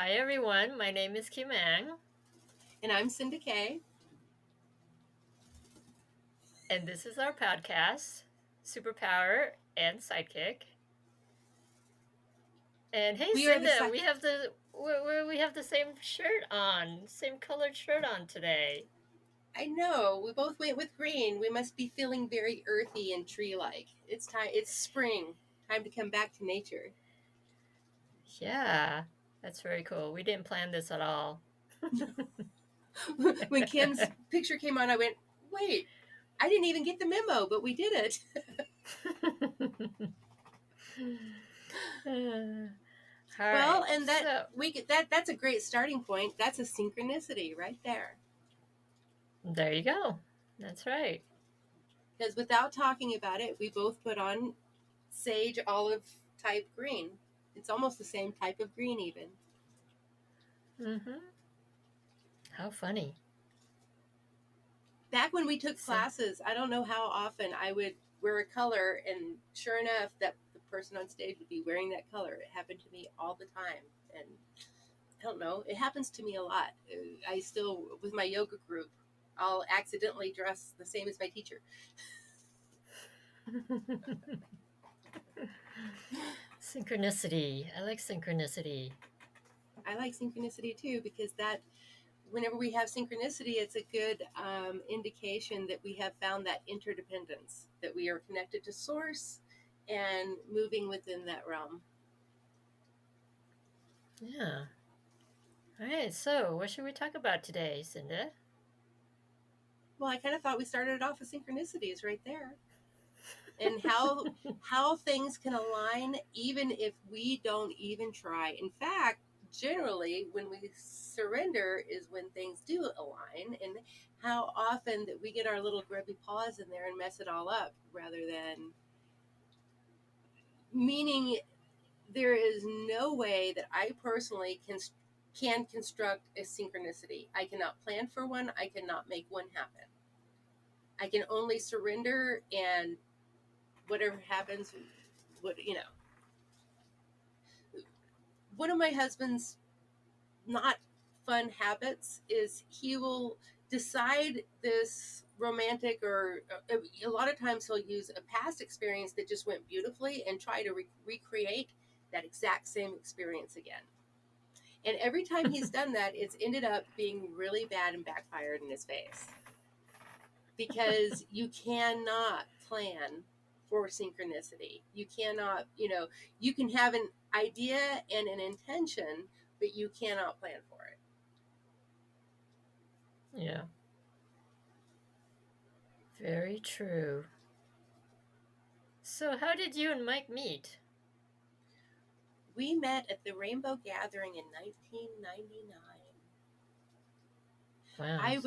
Hi, everyone. My name is Kim Ang, And I'm Cinda Kay. and this is our podcast, Superpower and Sidekick. And hey, We are the Cinda, side. we have the same shirt on, same colored shirt on today. I know we both went with green. We must be feeling very earthy and tree-like. It's time. It's spring. Time to come back to nature. Yeah, that's very cool. We didn't plan this at all. When Kim's picture came on, I went, "Wait, I didn't even get the memo, but we did it." All Well, right, and so that's a great starting point. That's a synchronicity right there. there you go. That's right. Because without talking about it, we both put on sage olive type green. It's almost the same type of green, even. Mm-hmm. How funny. Back when we took So, classes, I don't know how often I would wear a color, and sure enough, that the person on stage would be wearing that color. It happened to me all the time, and I don't know, it happens to me a lot. I still, with my yoga group, I'll accidentally dress the same as my teacher. synchronicity. I like synchronicity. I like synchronicity too because that whenever we have synchronicity, it's a good indication that we have found that interdependence, that we are connected to source and moving within that realm. Yeah. All right. So, what should we talk about today, Cinda? Well, I kind of thought we started off with synchronicities right there, and how things can align even if we don't even try. In fact, generally, when we surrender is when things do align, and how often that we get our little grubby paws in there and mess it all up, rather than meaning there is no way that I personally can construct a synchronicity. I cannot plan for one. I cannot make one happen. I can only surrender, and whatever happens, what you know. One of my husband's not fun habits is he will decide this romantic or a lot of times he'll use a past experience that just went beautifully and try to recreate that exact same experience again. And every time he's done that, it's ended up being really bad and backfired in his face. Because you cannot plan for synchronicity. You cannot, you can have an idea and an intention, but you cannot plan for it. Yeah. Very true. So, how did you and Mike meet? We met at the Rainbow Gathering in 1999. Wow. I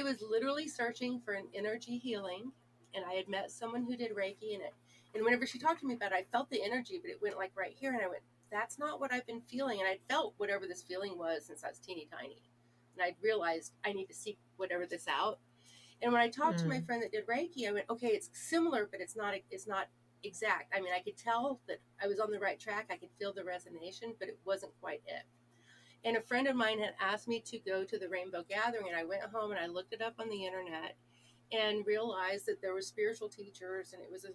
was literally searching for an energy healing, and I had met someone who did Reiki in it. And whenever she talked to me about it, I felt the energy, but it went like right here, and I went, "That's not what I've been feeling." And I'd felt whatever this feeling was since I was teeny tiny, and I'd realized I need to seek whatever this out. And when I talked to my Mm. friend that did Reiki, I went, "Okay, it's similar, but it's not exact." I mean, I could tell that I was on the right track. I could feel the resonance, but it wasn't quite it. And a friend of mine had asked me to go to the Rainbow Gathering, and I went home and I looked it up on the internet and realized that there were spiritual teachers, and it was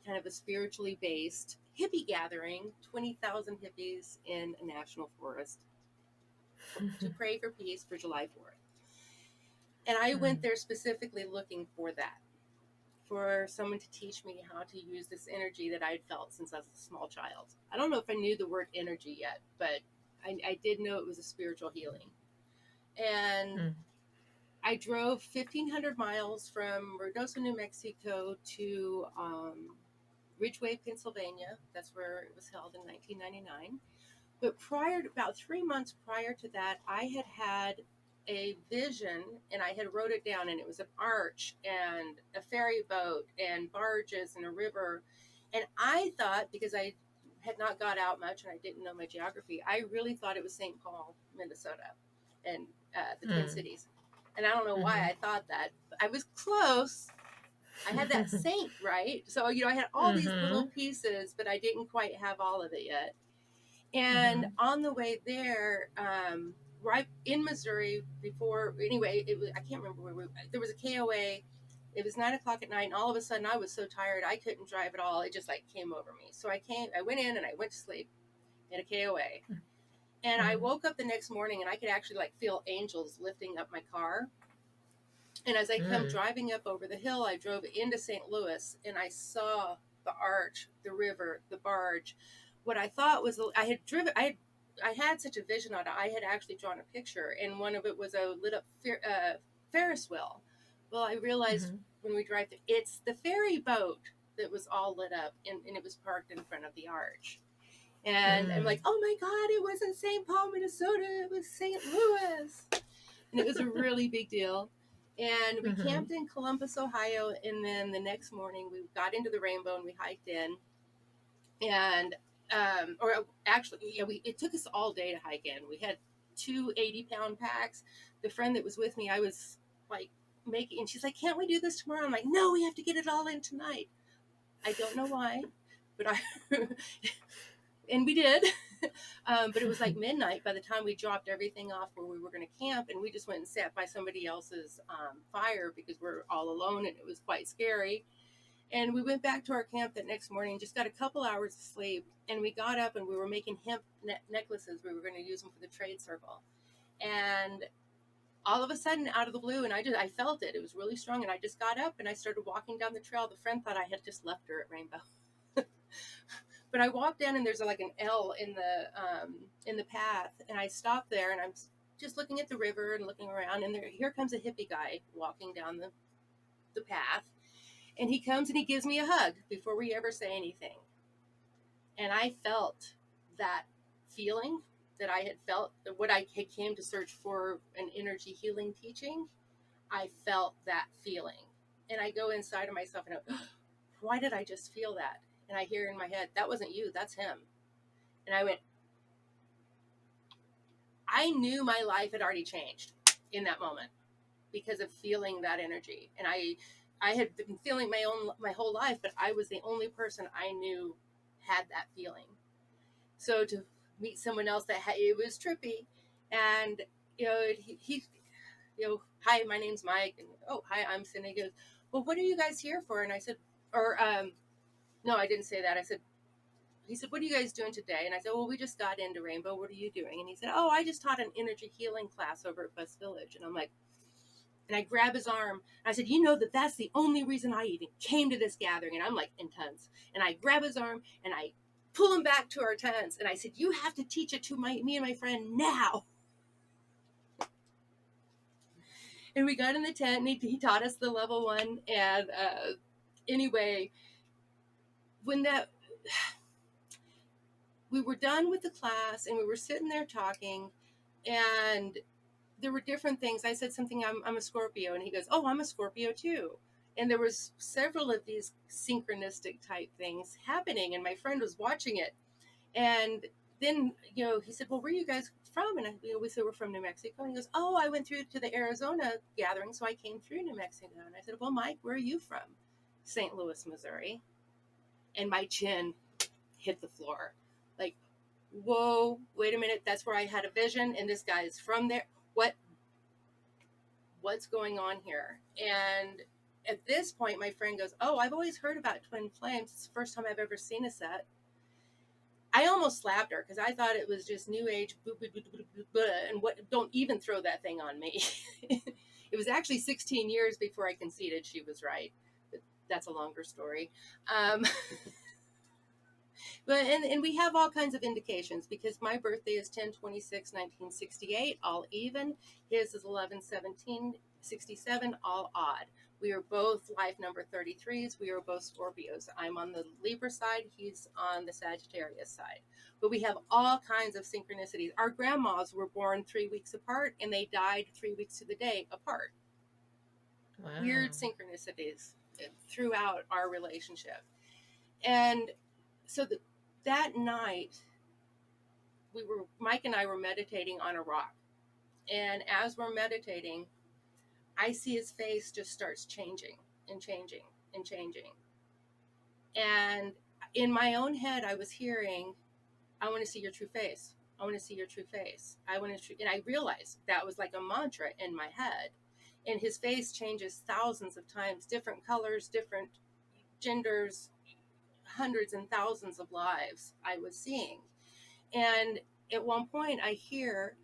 kind of a spiritually based hippie gathering, 20,000 hippies in a national forest to pray for peace for July 4th. And I went Mm. there specifically looking for that, for someone to teach me how to use this energy that I'd felt since I was a small child. I don't know if I knew the word energy yet, but I did know it was a spiritual healing. And Mm. I drove 1,500 miles from Ruidoso, New Mexico to Ridgeway, Pennsylvania. That's where it was held in 1999. But about 3 months prior to that, I had a vision, and I had wrote it down, and it was an arch and a ferry boat and barges and a river. And I thought, because I had not got out much and I didn't know my geography, I really thought it was St. Paul, Minnesota, and the Twin Mm. Cities. And I don't know why Mm-hmm. I thought that. I was close. I had that saint, right? So, I had all these little Mm-hmm. pieces, but I didn't quite have all of it yet. And on the way there, right in Missouri, before, anyway, it was, I can't remember where there was a KOA. It was 9 o'clock at night, and all of a sudden I was so tired I couldn't drive at all. It just like came over me. So I went in and I went to sleep at a KOA. And I woke up the next morning and I could actually like feel angels lifting up my car. And as I come driving up over the hill, I drove into St. Louis and I saw the arch, the river, the barge. What I thought was, I had such a vision on it. I had actually drawn a picture, and one of it was a lit up Ferris wheel. Well, I realized when we drive through, it's the ferry boat that was all lit up, and it was parked in front of the arch. And I'm like, oh my God, it wasn't St. Paul, Minnesota, it was St. Louis. And it was a really big deal. And we camped in Columbus, Ohio. And then the next morning we got into the Rainbow and we hiked in. And, or actually, yeah, it took us all day to hike in. We had 2 80-pound packs. The friend that was with me, I was like and she's like, can't we do this tomorrow? I'm like, no, we have to get it all in tonight. I don't know why, but and we did. But it was like midnight by the time we dropped everything off where we were going to camp, and we just went and sat by somebody else's fire because we're all alone, and it was quite scary. And we went back to our camp that next morning, just got a couple hours of sleep, and we got up and we were making hemp necklaces. We were going to use them for the trade circle. And all of a sudden, out of the blue, and I felt it. It was really strong, and I just got up and I started walking down the trail. The friend thought I had just left her at Rainbow. But I walked down and there's like an L in the path, and I stopped there and I'm just looking at the river and looking around, and here comes a hippie guy walking down the path, and he comes and he gives me a hug before we ever say anything. And I felt that feeling that I had felt, what I came to search for, an energy healing teaching. I felt that feeling, and I go inside of myself and I go, why did I just feel that? And I hear in my head, that wasn't you, that's him. And I went, I knew my life had already changed in that moment because of feeling that energy. And I had been feeling my whole life, but I was the only person I knew had that feeling. So to meet someone else it was trippy. And, he hi, my name's Mike. And, oh, hi, I'm Cindy. He goes, well, what are you guys here for? And I said, no, I didn't say that. He said, what are you guys doing today? And I said, well, we just got into Rainbow. What are you doing? And he said, oh, I just taught an energy healing class over at Bus Village. And I'm like, and I grab his arm. And I said, that's the only reason I even came to this gathering. And I'm like intense. And I grab his arm and I pull him back to our tents. And I said, you have to teach it to me and my friend now. And we got in the tent and he taught us the level 1. And anyway, when we were done with the class and we were sitting there talking, and there were different things. I said something, I'm a Scorpio, and he goes, oh, I'm a Scorpio too. And there was several of these synchronistic type things happening, and my friend was watching it. And then, he said, well, where are you guys from? And we said, we're from New Mexico. And he goes, oh, I went through to the Arizona gathering, so I came through New Mexico. And I said, well, Mike, where are you from? St. Louis, Missouri. And my chin hit the floor. Like, whoa, wait a minute, that's where I had a vision, and this guy is from there. What's going on here? And at this point, my friend goes, oh, I've always heard about Twinflames. It's the first time I've ever seen a set. I almost slapped her because I thought it was just new age, and don't even throw that thing on me. It was actually 16 years before I conceded she was right. But that's a longer story. But and we have all kinds of indications, because my birthday is 10/26/1968, all even. His is 11/17/67, all odd. We are both life number 33s. We are both Scorpios. I'm on the Libra side. He's on the Sagittarius side. But we have all kinds of synchronicities. Our grandmas were born 3 weeks apart, and they died 3 weeks to the day apart. Wow. Weird synchronicities throughout our relationship. And so that night, Mike and I were meditating on a rock. And as we're meditating, I see his face just starts changing and changing and changing. And in my own head, I was hearing, I want to see your true face. I want to see your true face. I want to, and I realized that was like a mantra in my head. And his face changes thousands of times, different colors, different genders, hundreds and thousands of lives I was seeing. And at one point, I hear,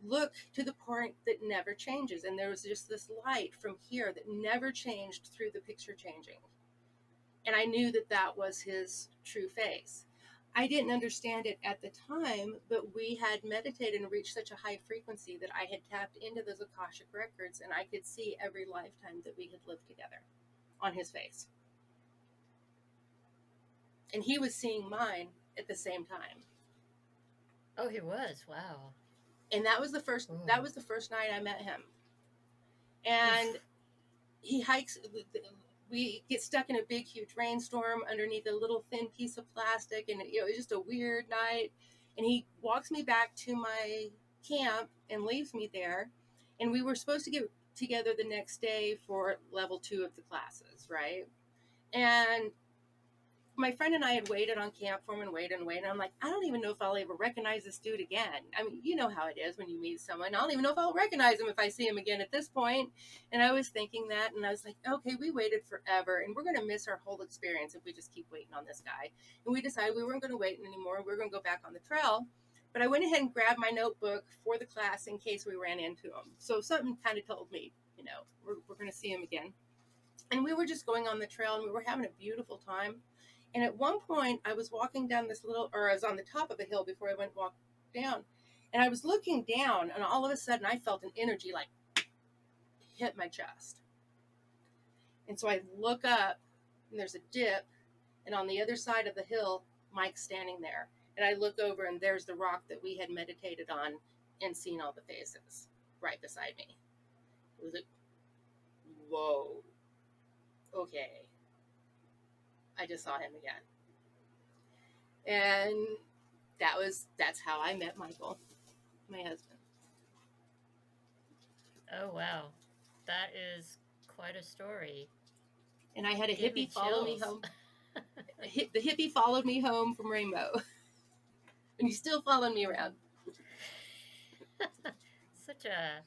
look to the point that never changes. And there was just this light from here that never changed through the picture changing. And I knew that that was his true face. I didn't understand it at the time, but we had meditated and reached such a high frequency that I had tapped into those Akashic records, and I could see every lifetime that we had lived together on his face. And he was seeing mine at the same time. Oh, he was. Wow. And that was the first Ooh. that was the first night I met him. And Oof. he hikes, we get stuck in a big huge rainstorm underneath a little thin piece of plastic, and it was just a weird night. And he walks me back to my camp and leaves me there, and we were supposed to get together the next day for level 2 of the classes, right? And my friend and I had waited on camp for him and waited and waited. I'm like, I don't even know if I'll ever recognize this dude again. I mean, you know how it is when you meet someone. I don't even know if I'll recognize him if I see him again at this point. And I was thinking that, and I was like, okay, we waited forever, and we're going to miss our whole experience if we just keep waiting on this guy. And we decided we weren't going to wait anymore. We were going to go back on the trail. But I went ahead and grabbed my notebook for the class in case we ran into him. So something kind of told me, we're going to see him again. And we were just going on the trail, and we were having a beautiful time. And at one point, I was walking down this I was on the top of a hill before I went walk down. And I was looking down, and all of a sudden, I felt an energy like hit my chest. And so I look up, and there's a dip, and on the other side of the hill, Mike's standing there. And I look over, and there's the rock that we had meditated on and seen all the faces right beside me. It was like, whoa, okay. I just saw him again. And that's how I met Michael, my husband. Oh, wow. That is quite a story. And I had a Gave me hippie follow me chills. home. The hippie followed me home from Rainbow. And he's still following me around. Such a.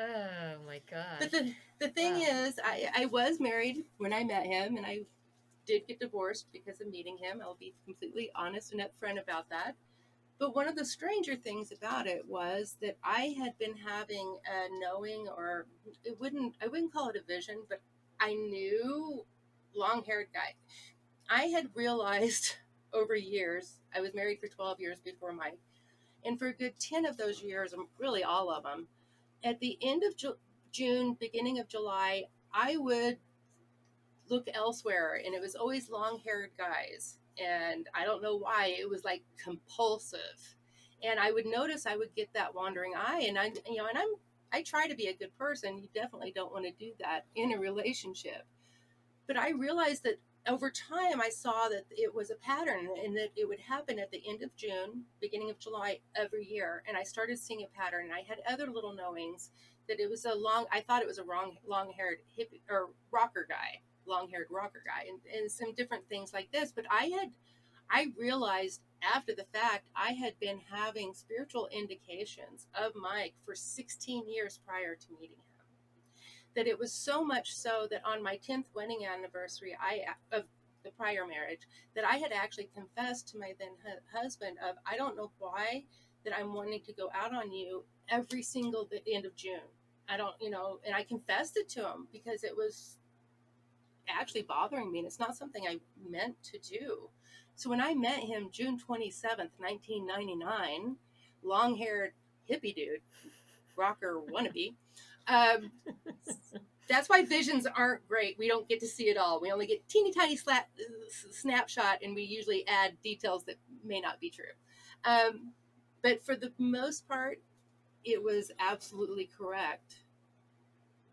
Oh my gosh. But the thing Wow. is, I was married when I met him, and I did get divorced because of meeting him. I'll be completely honest and upfront about that. But one of the stranger things about it was that I had been having a knowing, or I wouldn't call it a vision, but I knew long-haired guy. I had realized over years, I was married for 12 years before Mike, and for a good 10 of those years, really all of them, at the end of June, beginning of July, I would look elsewhere, and it was always long-haired guys. And I don't know why, it was like compulsive. And I would notice I would get that wandering eye, and I try to be a good person. You definitely don't want to do that in a relationship. But I realized that over time I saw that it was a pattern, and that it would happen at the end of June, beginning of July every year. And I started seeing a pattern, and I had other little knowings that it was I thought it was a long-haired hippie or rocker guy, long-haired rocker guy, and some different things like this. But I realized after the fact I had been having spiritual indications of Mike for 16 years prior to meeting him. That it was so much so that on my 10th wedding anniversary of the prior marriage, that I had actually confessed to my then husband of, I don't know why that I'm wanting to go out on you every single end of June. I don't, and I confessed it to him because it was actually bothering me, and it's not something I meant to do. So when I met him June 27th, 1999, long-haired hippie dude, rocker wannabe, that's why visions aren't great. We don't get to see it all. We only get teeny tiny snapshot, and we usually add details that may not be true. But for the most part, it was absolutely correct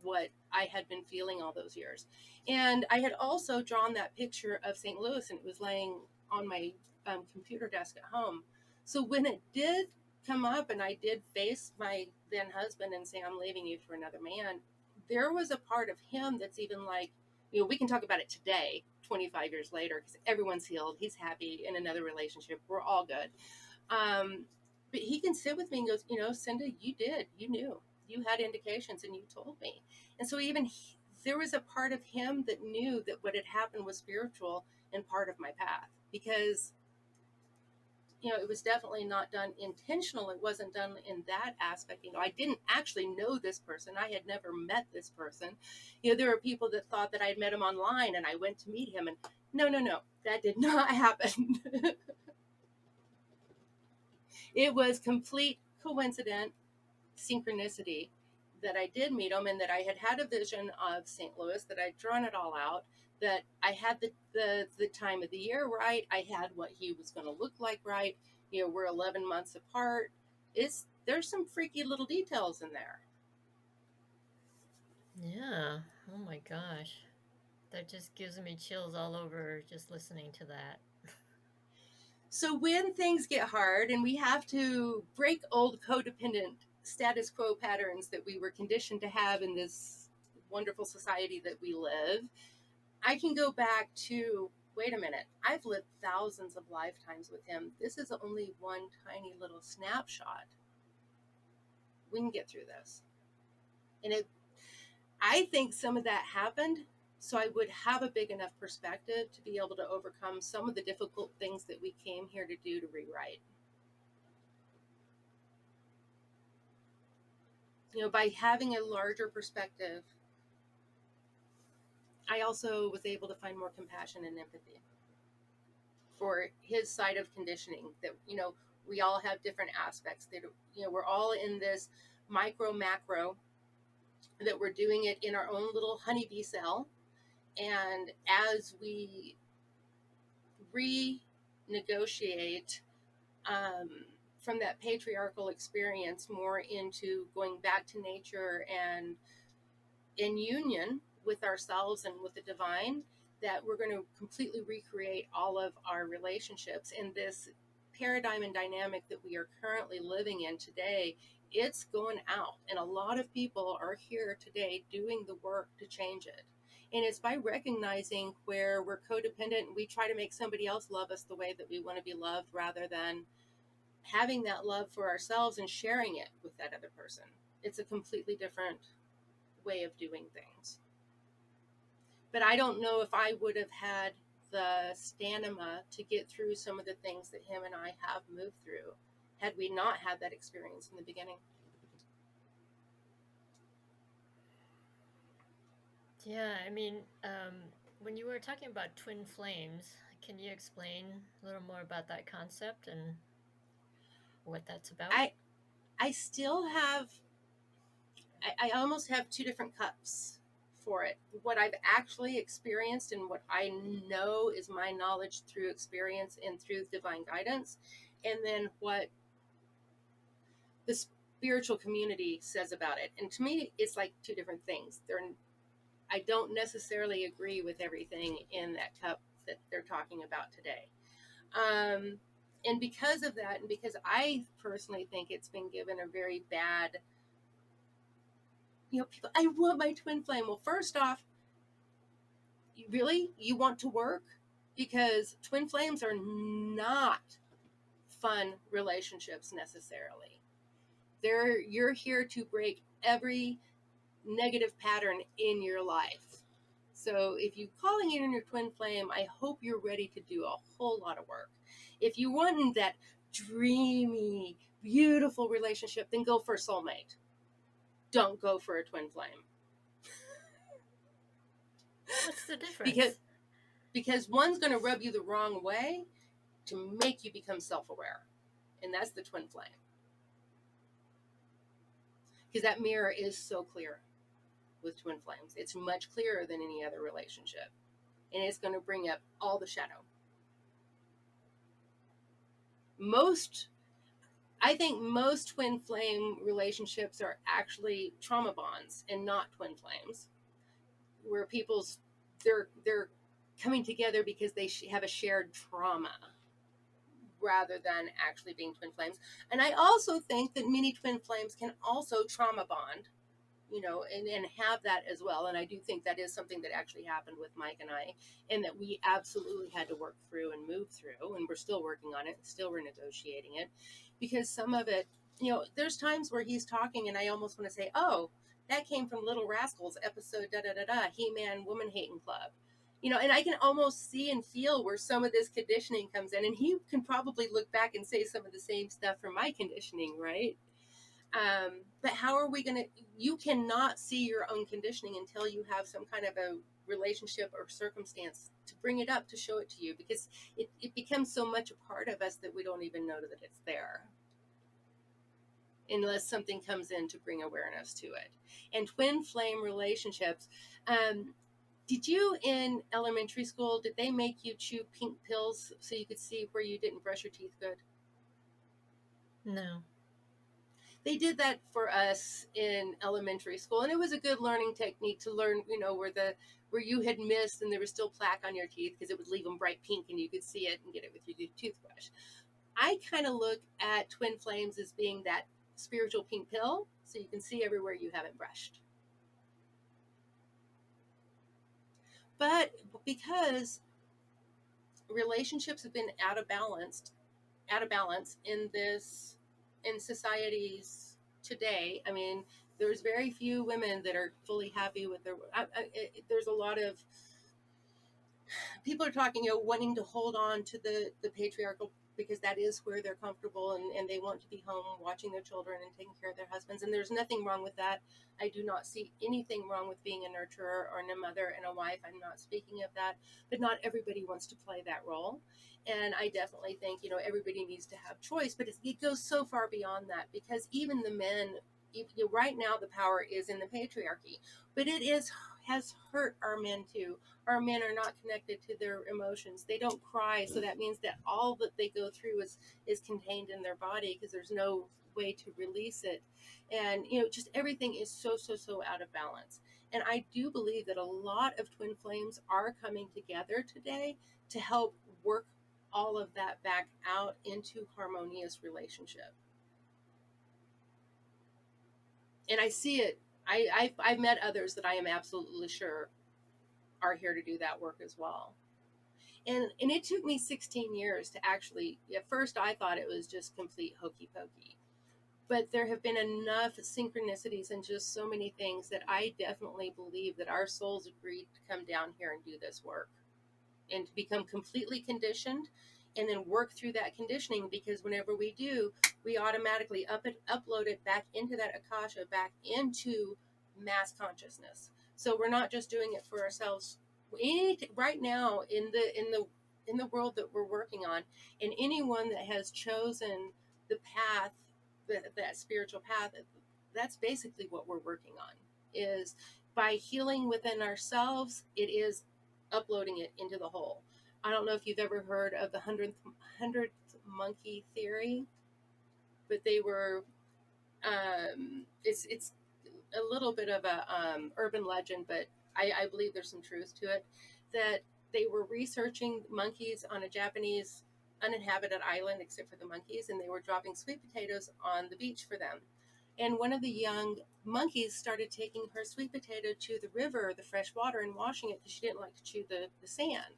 what I had been feeling all those years. And I had also drawn that picture of St. Louis, and it was laying on my computer desk at home. So when it did come up, and I did face my then husband and say, I'm leaving you for another man, there was a part of him that's even like, we can talk about it today, 25 years later, because everyone's healed. He's happy in another relationship. We're all good. But he can sit with me and goes, Cinda, you knew, you had indications and you told me. And so there was a part of him that knew that what had happened was spiritual and part of my path, because it was definitely not done intentional. It wasn't done in that aspect. I didn't actually know this person. I had never met this person. There were people that thought that I had met him online and I went to meet him, and no, that did not happen. It was complete coincidence, synchronicity, that I did meet him, and that I had a vision of St. Louis, that I'd drawn it all out, that I had the time of the year right. I had what he was going to look like right. We're 11 months apart. There's some freaky little details in there. Yeah. Oh my gosh. That just gives me chills all over just listening to that. So when things get hard and we have to break old codependent status quo patterns that we were conditioned to have in this wonderful society that we live, I can go back to, wait a minute, I've lived thousands of lifetimes with him. This is only one tiny little snapshot. We can get through this. And I think some of that happened so I would have a big enough perspective to be able to overcome some of the difficult things that we came here to do, to rewrite. By having a larger perspective, I also was able to find more compassion and empathy for his side of conditioning, that, we all have different aspects, that, we're all in this micro macro, that we're doing it in our own little honeybee cell. And as we renegotiate from that patriarchal experience more into going back to nature and in union with ourselves and with the divine, that we're going to completely recreate all of our relationships. In this paradigm and dynamic that we are currently living in today, it's going out. And a lot of people are here today doing the work to change it. And it's by recognizing where we're codependent and we try to make somebody else love us the way that we want to be loved, rather than having that love for ourselves and sharing it with that other person. It's a completely different way of doing things. But I don't know if I would have had the stamina to get through some of the things that him and I have moved through had we not had that experience in the beginning. Yeah, I mean, when you were talking about twin flames, can you explain a little more about that concept and what that's about? I still have, I almost have two different cups for it. What I've actually experienced and what I know is my knowledge through experience and through divine guidance, and then what the spiritual community says about it. And to me, it's like two different things. I don't necessarily agree with everything in that cup that they're talking about today. And because of that, and because I personally think it's been given a very bad, people, I want my twin flame. Well, first off, you want to work? Because twin flames are not fun relationships necessarily. You're here to break every negative pattern in your life. So if you're calling in your twin flame, I hope you're ready to do a whole lot of work. If you want that dreamy, beautiful relationship, then go for a soulmate. Don't go for a twin flame. What's the difference? Because one's going to rub you the wrong way to make you become self-aware. And that's the twin flame. Because that mirror is so clear with twin flames. It's much clearer than any other relationship. And it's going to bring up all the shadow. I think most twin flame relationships are actually trauma bonds and not twin flames, where they're coming together because they have a shared trauma rather than actually being twin flames. And I also think that many twin flames can also trauma bond and have that as well. And I do think that is something that actually happened with Mike and I, and that we absolutely had to work through and move through, and we're still working on it, still renegotiating it, because some of it, there's times where he's talking and I almost want to say, oh, that came from Little Rascals episode da da da da, He-Man Woman Hating Club. And I can almost see and feel where some of this conditioning comes in, and he can probably look back and say some of the same stuff from my conditioning, right? But how are we going to, you cannot see your own conditioning until you have some kind of a relationship or circumstance to bring it up, to show it to you, because it becomes so much a part of us that we don't even know that it's there unless something comes in to bring awareness to it. And twin flame relationships, did you in elementary school, did they make you chew pink pills so you could see where you didn't brush your teeth good? No. They did that for us in elementary school, and it was a good learning technique to learn, where you had missed and there was still plaque on your teeth, because it would leave them bright pink and you could see it and get it with your toothbrush. I kind of look at twin flames as being that spiritual pink pill, so you can see everywhere you haven't brushed. But because relationships have been out of balance in societies today, I mean, there's very few women that are fully happy with their. There's a lot of people are talking, wanting to hold on to the patriarchal, because that is where they're comfortable, and they want to be home watching their children and taking care of their husbands. And there's nothing wrong with that. I do not see anything wrong with being a nurturer or a mother and a wife. I'm not speaking of that, but not everybody wants to play that role. And I definitely think, everybody needs to have choice, but it goes so far beyond that, because even the men, right now, the power is in the patriarchy, but has hurt our men too. Our men are not connected to their emotions. They don't cry, so that means that all that they go through is contained in their body, because there's no way to release it. And just everything is so out of balance. And I do believe that a lot of twin flames are coming together today to help work all of that back out into harmonious relationship. And I see it. I've met others that I am absolutely sure are here to do that work as well. And it took me 16 years to actually, at first I thought it was just complete hokey pokey, but there have been enough synchronicities and just so many things that I definitely believe that our souls agreed to come down here and do this work, and to become completely conditioned and then work through that conditioning, because whenever we do, we automatically upload it back into that akasha, back into mass consciousness. So we're not just doing it for ourselves. Right now in the world that we're working on, and anyone that has chosen the path, that spiritual path, that's basically what we're working on, is by healing within ourselves, it is uploading it into the whole. I don't know if you've ever heard of the hundredth monkey theory, but they were it's a little bit of a urban legend, but I believe there's some truth to it, that they were researching monkeys on a Japanese uninhabited island, except for the monkeys, and they were dropping sweet potatoes on the beach for them. And one of the young monkeys started taking her sweet potato to the river, the fresh water, and washing it, because she didn't like to chew the sand.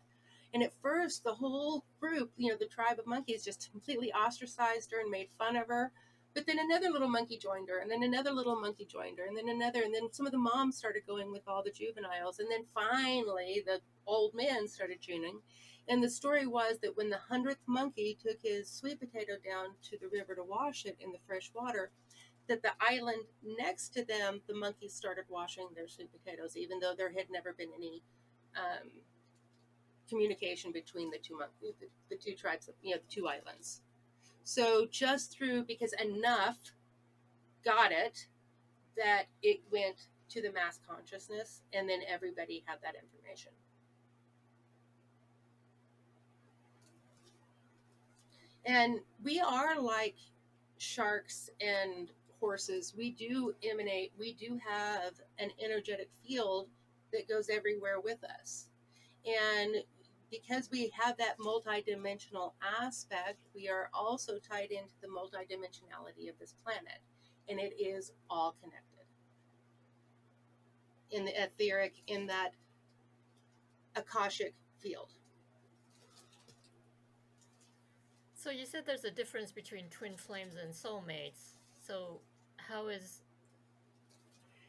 And at first, the whole group, the tribe of monkeys, just completely ostracized her and made fun of her. But then another little monkey joined her, and then another little monkey joined her, and then another, and then some of the moms started going with all the juveniles, and then finally the old men started joining. And the story was that when the 100th monkey took his sweet potato down to the river to wash it in the fresh water, that the island next to them, the monkeys started washing their sweet potatoes, even though there had never been any communication between the two tribes, the two islands. So just through, because enough got it, that it went to the mass consciousness, and then everybody had that information. And we are like sharks and horses. We do have an energetic field that goes everywhere with us. And because we have that multidimensional aspect, we are also tied into the multidimensionality of this planet, and it is all connected. in the etheric, in that Akashic field. So you said there's a difference between twin flames and soulmates. So how is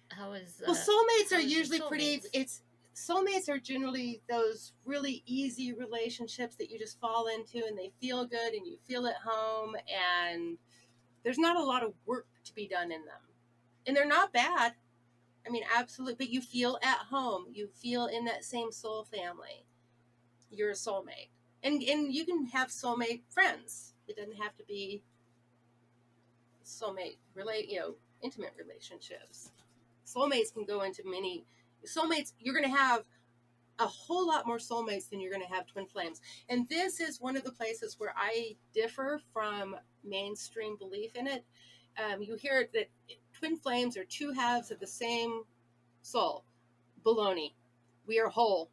how is Well, uh, soulmates are how is the usually pretty. soulmates? Soulmates are generally those really easy relationships that you just fall into, and they feel good, and you feel at home, and there's not a lot of work to be done in them, and they're not bad. I mean, absolutely, but you feel at home. You feel in that same soul family. You're a soulmate, and you can have soulmate friends. It doesn't have to be soulmate intimate relationships. Soulmates can go into many soulmates. You're going to have a whole lot more soulmates than you're going to have twin flames. And this is one of the places where I differ from mainstream belief in it. You hear that twin flames are two halves of the same soul. Baloney. We are whole.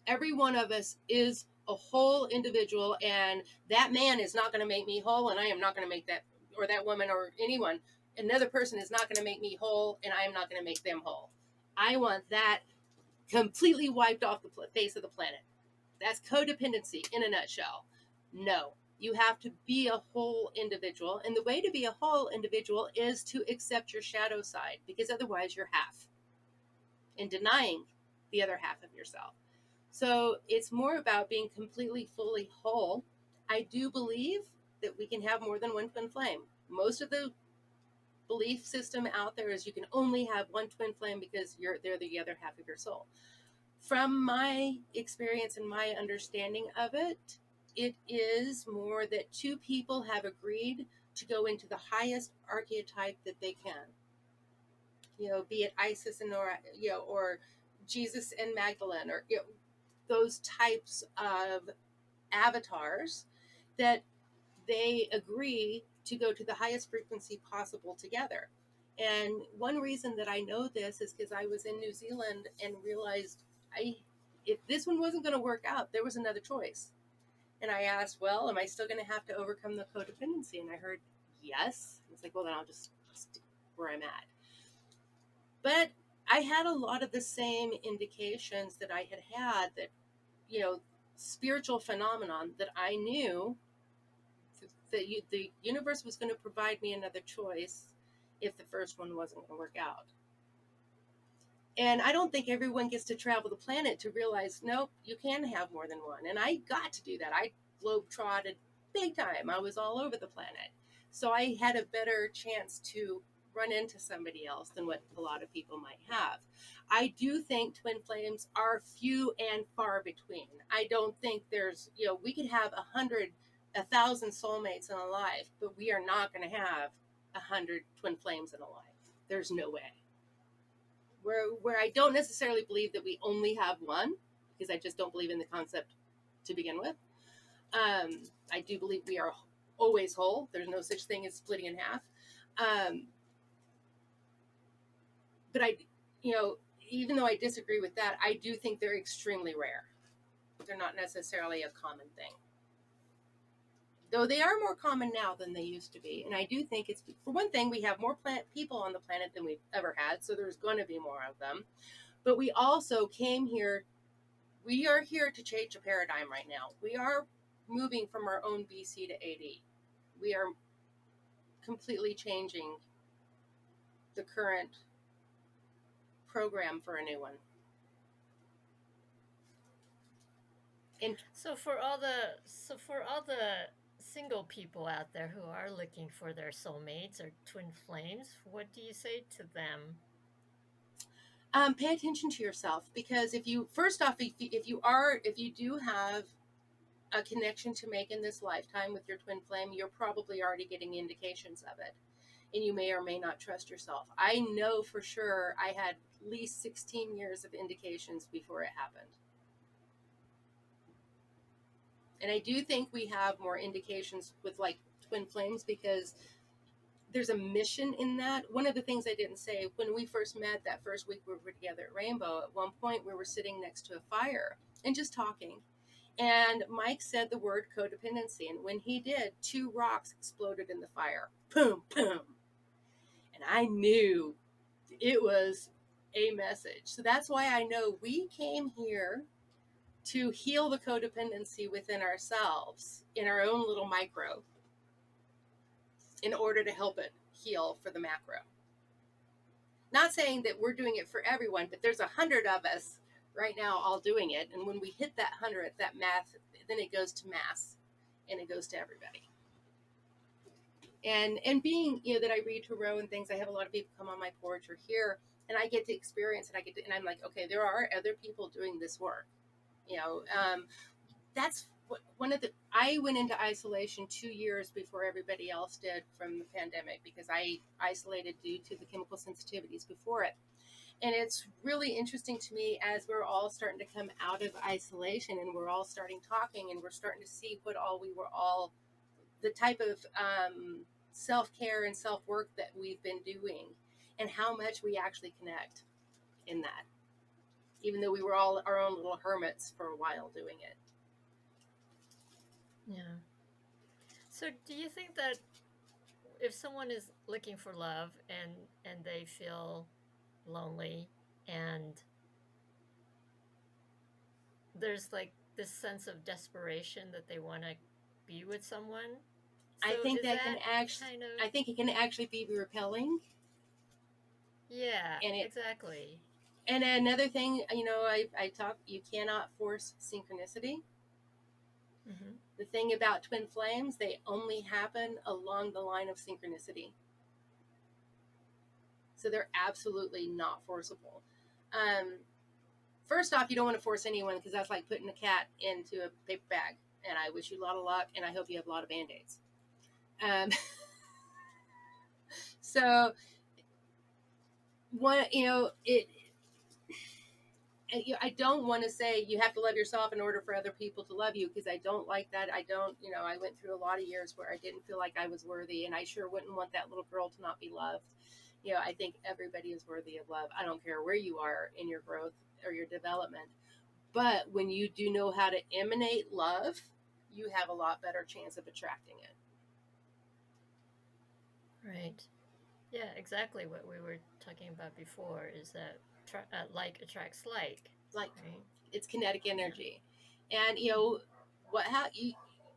Every one of us is a whole individual, and that man is not going to make me whole, and I am not going to make that, or that woman, or anyone, another person is not going to make me whole, and I am not going to make them whole. I want that completely wiped off the face of the planet. That's codependency in a nutshell. No, you have to be a whole individual, and the way to be a whole individual is to accept your shadow side, because otherwise you're half and denying the other half of yourself. So it's more about being completely, fully whole. I do believe that we can have more than one twin flame. Most of the belief system out there is you can only have one twin flame because they're the other half of your soul. From my experience and my understanding of it, it is more that two people have agreed to go into the highest archetype that they can. Be it Isis and Nora, or Jesus and Magdalene, or those types of avatars, that they agree to go to the highest frequency possible together. And one reason that I know this is because I was in New Zealand and realized if this one wasn't going to work out, there was another choice. And I asked, well, am I still going to have to overcome the codependency? And I heard, yes. It's like, well, then I'll just stick where I'm at. But I had a lot of the same indications that I had that, spiritual phenomenon, that I knew that the universe was going to provide me another choice if the first one wasn't going to work out. And I don't think everyone gets to travel the planet to realize, nope, you can have more than one. And I got to do that. I globe-trotted big time. I was all over the planet. So I had a better chance to run into somebody else than what a lot of people might have. I do think twin flames are few and far between. I don't think there's, we could have 1,000 soulmates in a life, but we are not going to have 100 twin flames in a life. There's no way. Where I don't necessarily believe that we only have one, because I just don't believe in the concept to begin with. I do believe we are always whole. There's no such thing as splitting in half. But even though I disagree with that, I do think they're extremely rare. They're not necessarily a common thing. Though they are more common now than they used to be. And I do think it's, for one thing, we have more people on the planet than we've ever had, so there's going to be more of them. But we also came here, we are here to change a paradigm right now. We are moving from our own BC to AD. We are completely changing the current program for a new one. And So for all the single people out there who are looking for their soulmates or twin flames, what do you say to them? Pay attention to yourself, because if you do have a connection to make in this lifetime with your twin flame, you're probably already getting indications of it, and you may or may not trust yourself. I know for sure I had at least 16 years of indications before it happened. And I do think we have more indications with like twin flames, because there's a mission in that. One of the things I didn't say, when we first met that first week we were together at Rainbow, at one point we were sitting next to a fire and just talking. And Mike said the word codependency. And when he did, 2 rocks exploded in the fire. Boom, boom. And I knew it was a message. So that's why I know we came here to heal the codependency within ourselves in our own little micro in order to help it heal for the macro. Not saying that we're doing it for everyone, but there's 100 of us right now all doing it. And when we hit that 100th, that math, then it goes to mass and it goes to everybody. And being, that I read tarot and things, I have a lot of people come on my porch or here, and I get to experience it. And I'm like, okay, there are other people doing this work. That's one of the, I went into isolation 2 years before everybody else did from the pandemic, because I isolated due to the chemical sensitivities before it. And it's really interesting to me as we're all starting to come out of isolation and we're all starting talking and we're starting to see what all we were all, the type of self-care and self-work that we've been doing and how much we actually connect in that, even though we were all our own little hermits for a while doing it. Yeah. So do you think that if someone is looking for love and they feel lonely and there's like this sense of desperation that they want to be with someone, so I think that can actually kind of, I think it can actually be repelling. yeah, And exactly. And another thing, I talk, you cannot force synchronicity. Mm-hmm. The thing about twin flames, they only happen along the line of synchronicity. So they're absolutely not forcible. First off, you don't want to force anyone, because that's like putting a cat into a paper bag. And I wish you a lot of luck, and I hope you have a lot of Band-Aids. So, I don't want to say you have to love yourself in order for other people to love you, because I don't like that. I don't, I went through a lot of years where I didn't feel like I was worthy, and I sure wouldn't want that little girl to not be loved. I think everybody is worthy of love. I don't care where you are in your growth or your development. But when you do know how to emanate love, you have a lot better chance of attracting it. Right. Yeah, exactly what we were talking about before is that like attracts like. Like, right? It's kinetic energy. And,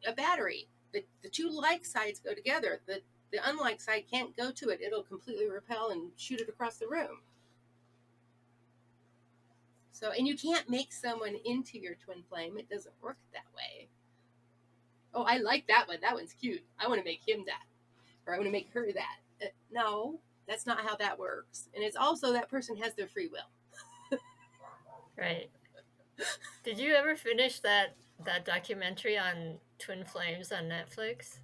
a battery, the two like sides go together. The unlike side can't go to it. It'll completely repel and shoot it across the room. So, and you can't make someone into your twin flame. It doesn't work that way. Oh, I like that one. That one's cute. I want to make him that. Or I want to make her that. No, that's not how that works. And it's also that person has their free will. Right. Did you ever finish that documentary on twin flames on Netflix?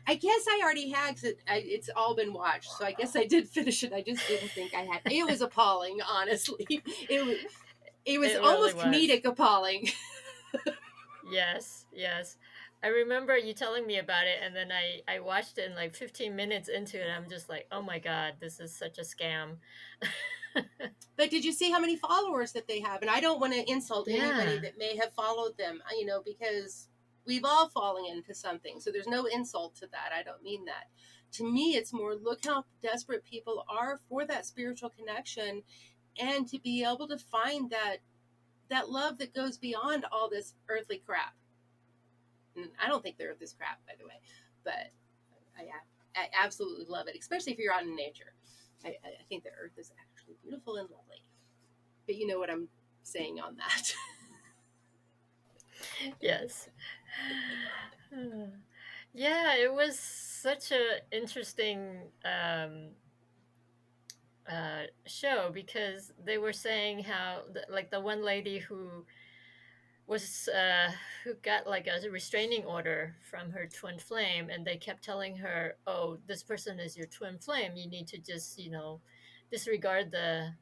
I guess I already had, because it's all been watched. So I guess I did finish it. I just didn't think I had. It was appalling, honestly. It was It almost really was. comedic appalling. Yes, yes. I remember you telling me about it, and then I watched it, and like 15 minutes into it, I'm just like, oh my God, this is such a scam. But did you see how many followers that they have? And I don't want to insult anybody Yeah. that may have followed them, because we've all fallen into something. So there's no insult to that. I don't mean that. To me, it's more, look how desperate people are for that spiritual connection, and to be able to find that love that goes beyond all this earthly crap. And I don't think the earth is crap, by the way, but I absolutely love it, especially if you're out in nature. I think the earth is actually beautiful and lovely. But you know what I'm saying on that. Yes. Yeah, it was such a interesting show, because they were saying how like the one lady who was who got like a restraining order from her twin flame, and they kept telling her, oh, this person is your twin flame, you need to just disregard the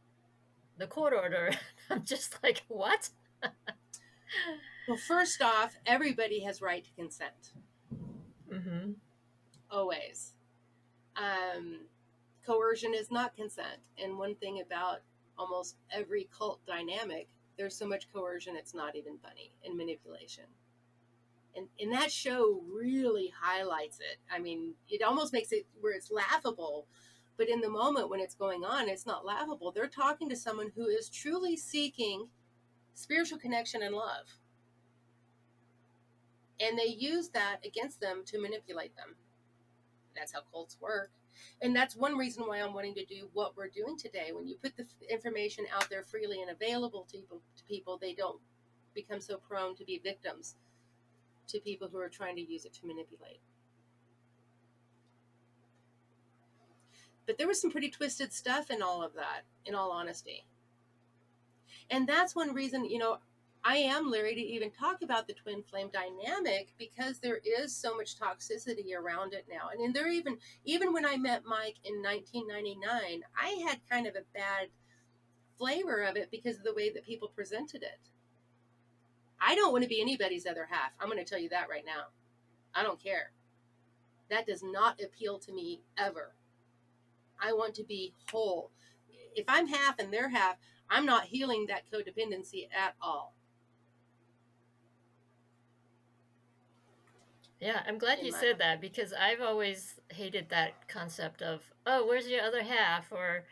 court order. I'm just like, what? Well, first off, everybody has right to consent. Mm-hmm. Always. Coercion is not consent. And one thing about almost every cult dynamic, there's so much coercion, it's not even funny, and manipulation. And that show really highlights it. I mean, it almost makes it where it's laughable, But in the moment when it's going on, it's not laughable. They're talking to someone who is truly seeking spiritual connection and love. And they use that against them to manipulate them. That's how cults work. And that's one reason why I'm wanting to do what we're doing today. When you put the information out there freely and available to people, they don't become so prone to be victims to people who are trying to use it to manipulate. But there was some pretty twisted stuff in all of that, in all honesty. And that's one reason, I am leery to even talk about the twin flame dynamic, because there is so much toxicity around it now. And there even when I met Mike in 1999, I had kind of a bad flavor of it because of the way that people presented it. I don't want to be anybody's other half. I'm going to tell you that right now. I don't care. That does not appeal to me ever. I want to be whole. If I'm half and they're half, I'm not healing that codependency at all. Yeah, I'm glad you said that, because I've always hated that concept of, oh, where's your other half? Or,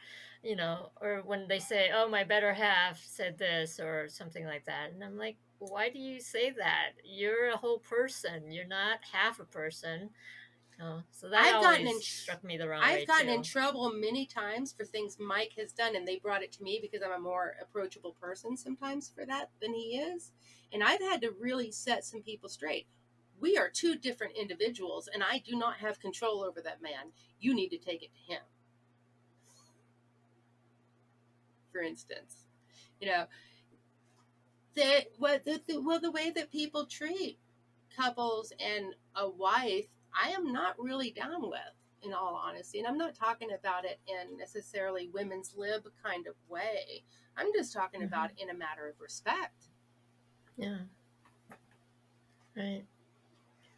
or when they say, oh, my better half said this or something like that. And I'm like, why do you say that? You're a whole person. You're not half a person. So that always struck me the wrong way, I've gotten in trouble many times for things Mike has done, and they brought it to me because I'm a more approachable person sometimes for that than he is. And I've had to really set some people straight. We are two different individuals, and I do not have control over that man. You need to take it to him. For instance, the way that people treat couples and a wife, I am not really down with, in all honesty. And I'm not talking about it in necessarily women's lib kind of way. I'm just talking about in a matter of respect. Yeah. Right.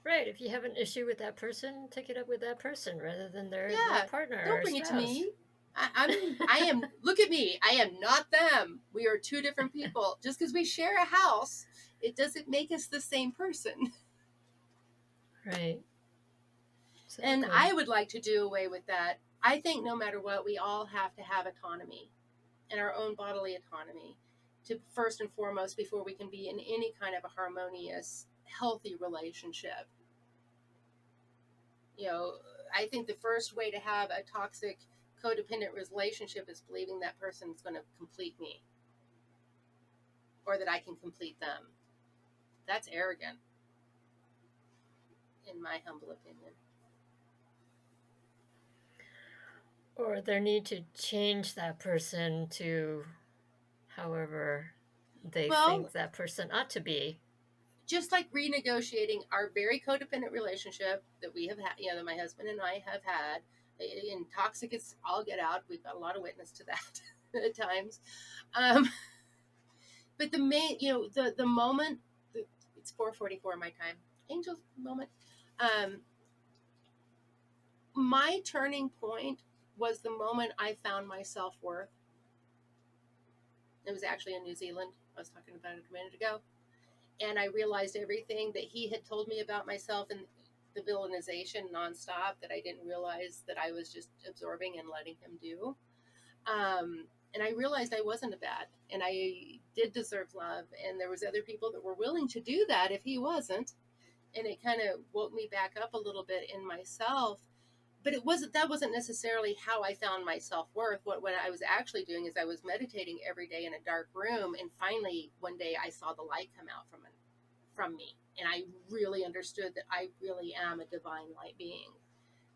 Right. If you have an issue with that person, take it up with that person rather than their partner. Don't bring it to me. I am. Look at me. I am not them. We are two different people. Just because we share a house, it doesn't make us the same person. Right. And I would like to do away with that. I think no matter what, we all have to have autonomy and our own bodily autonomy, to first and foremost, before we can be in any kind of a harmonious, healthy relationship. I think the first way to have a toxic, codependent relationship is believing that person is going to complete me, or that I can complete them. That's arrogant, in my humble opinion. Or their need to change that person to however they think that person ought to be. Just like renegotiating our very codependent relationship that we have had, that my husband and I have had, and toxic as all get out. We've got a lot of witness to that at times. But the main, the moment, it's 4:44 my time, angel moment. My turning point was the moment I found my self-worth. It was actually in New Zealand. I was talking about it a minute ago. And I realized everything that he had told me about myself and the villainization nonstop that I didn't realize that I was just absorbing and letting him do. And I realized I wasn't a bad, and I did deserve love. And there was other people that were willing to do that if he wasn't. And it kind of woke me back up a little bit in myself. But that wasn't necessarily how I found my self-worth. What I was actually doing is I was meditating every day in a dark room, and finally one day I saw the light come out from me, and I really understood that I really am a divine light being.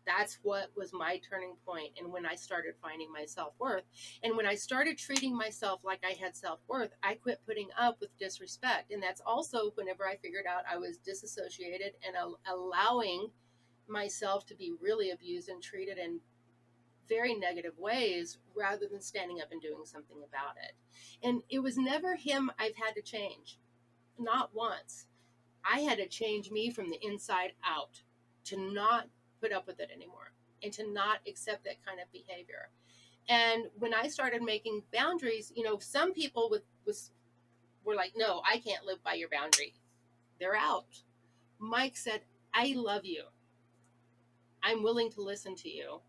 That's what was my turning point. And when I started finding my self-worth, and when I started treating myself like I had self-worth, I quit putting up with disrespect. And that's also whenever I figured out I was disassociated and allowing myself to be really abused and treated in very negative ways, rather than standing up and doing something about it. And it was never him I've had to change. Not once. I had to change me from the inside out, to not put up with it anymore, and to not accept that kind of behavior. And when I started making boundaries, some people were like, no, I can't live by your boundary. They're out. Mike said, I love you. I'm willing to listen to you.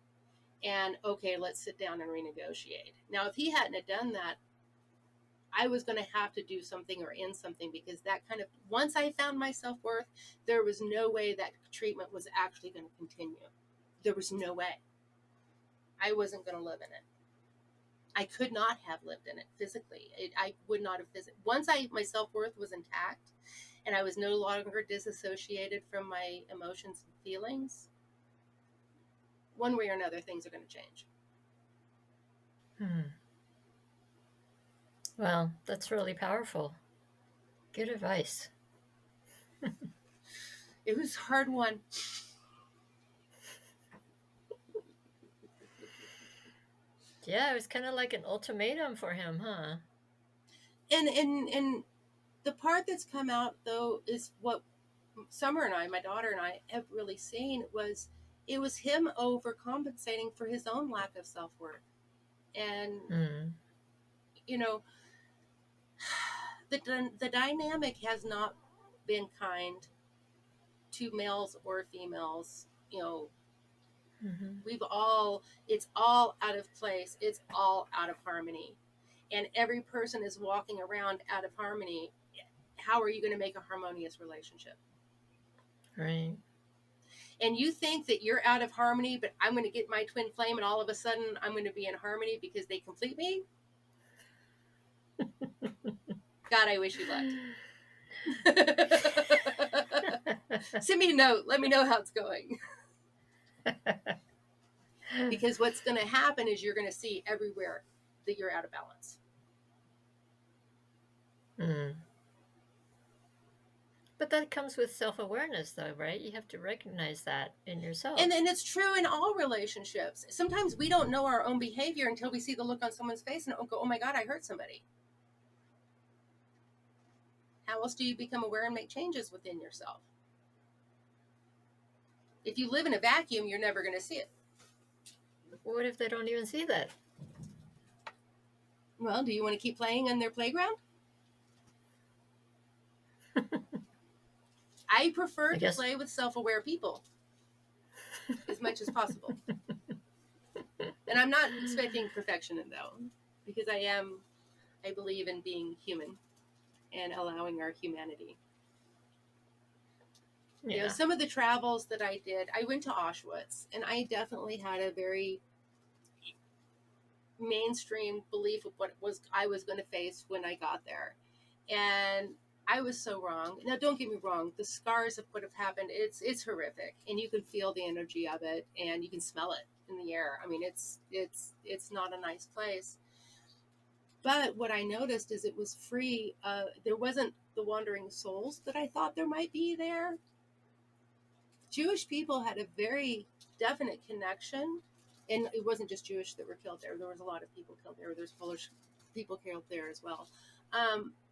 and okay, let's sit down and renegotiate. Now, if he hadn't have done that, I was going to have to do something or end something, because that kind of, once I found my self-worth, there was no way that treatment was actually going to continue. There was no way. I wasn't going to live in it. I could not have lived in it physically. I would not have physically. Once my self-worth was intact and I was no longer disassociated from my emotions and feelings, one way or another, things are going to change. Hmm. Well, that's really powerful. Good advice. It was a hard one. Yeah, it was kind of like an ultimatum for him, huh? And the part that's come out though is what Summer and I, my daughter and I, have really seen was it was him overcompensating for his own lack of self-worth. And Hmm. you know, the dynamic has not been kind to males or females. You know, Mm-hmm. it's all out of place. It's all out of harmony. And every person is walking around out of harmony. How are you going to make a harmonious relationship? Right. And you think that you're out of harmony, but I'm going to get my twin flame and all of a sudden I'm going to be in harmony because they complete me? God, I wish you luck. Send me a note. Let me know how it's going. Because what's going to happen is you're going to see everywhere that you're out of balance. Mm. But that comes with self awareness, though, right? You have to recognize that in yourself. And it's true in all relationships. Sometimes we don't know our own behavior until we see the look on someone's face and go, oh my God, I hurt somebody. How else do you become aware and make changes within yourself? If you live in a vacuum, you're never going to see it. What if they don't even see that? Well, do you want to keep playing on their playground? I prefer I to guess. play with self-aware people as much as possible. And I'm not expecting perfection in though, because I believe in being human and allowing our humanity. You know, Yeah. some of the travels that I did, I went to Auschwitz, and I definitely had a very mainstream belief of what I was going to face when I got there. And I was so wrong. Now, don't get me wrong. The scars of what have happened, it's horrific, and you can feel the energy of it, and you can smell it in the air. I mean, it's not a nice place. But what I noticed is it was free. There wasn't the wandering souls that I thought there might be there. Jewish people had a very definite connection, and it wasn't just Jewish that were killed there. There was a lot of people killed there. There's Polish people killed there as well.